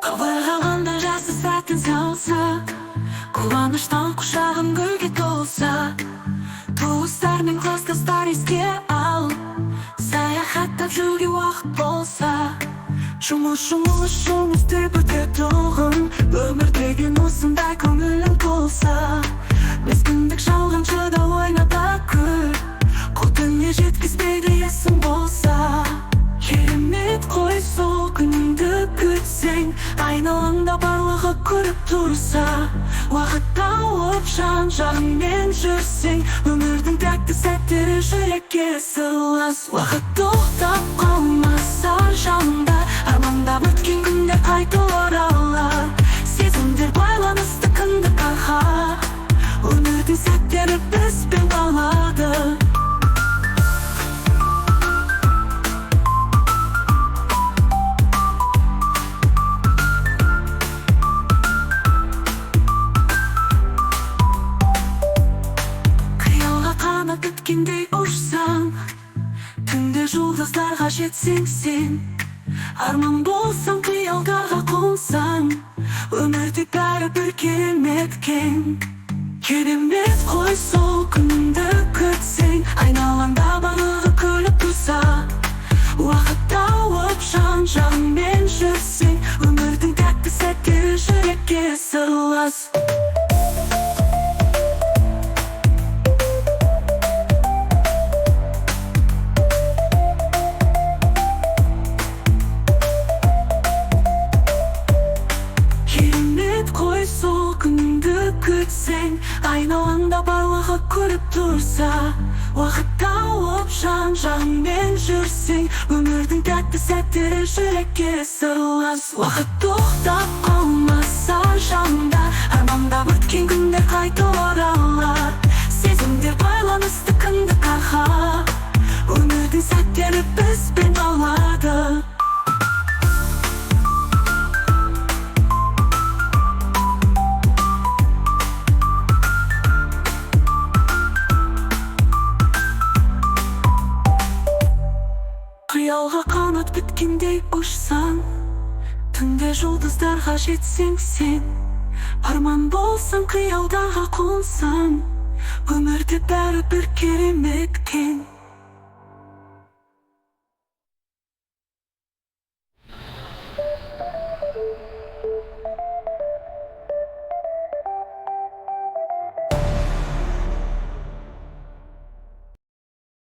Қыбырлағанда жасы сәтін салса, қуаныштан құшағым гүлге толса, туыстар мен класстастар еске ал, саяхаттап жүруге уақыт болса. Жұмыс өте тұғын, өмір деген осындай көңілің толса. Мезгіндік жалғаншыда ойнада күл, құтыңе жеткізбейді есің болса. Керемет қой сол күніңді күтсең, айналаңда барлығы көріп тұрса. Уақыт тауып жан-жағыңмен жүрсең, өмірдің тәтті сәттері жүрекке сыйлас. Уақыт тоқтап қалмаса жаныңда, армандап өткен күндер қайта оралар. Сезімдер байланысты кіндік аха, өмірдің сәттері бізбен қалады. Өткендей ұшсаң, түнде жұлдыздарға жетсең сен, арман болсаң, қиялдарға қонсаң, өмірде бәрі бір керемет кең. Керемет қой сол күніңді күтсең, айналаңда барлығы күліп тұрса. Уақыт тауып жан-жағыңмен жүрсең, өмірдің тәтті сәттері жүрекке сыйлас. Сол күніңді күтсең, айналаңда барлығы көріп тұрса. Уақыт тауып жан-жағыңмен жүрсең, өмірдің тәтті сәттері жүрекке сыйлас. Уақыт тоқтап қалмаса жаныңда, армандап өткен күндер қайта оралар. Сезімдер байланысты кіндік аха, өмірдің сәттері бізбен қалады. Қиялға қанат біткендей ұшсаң, түнде жұлдыздарға жетсең сен, арман болсаң, қиялдарға қонсаң, өмірде бәрі бір керемет кең.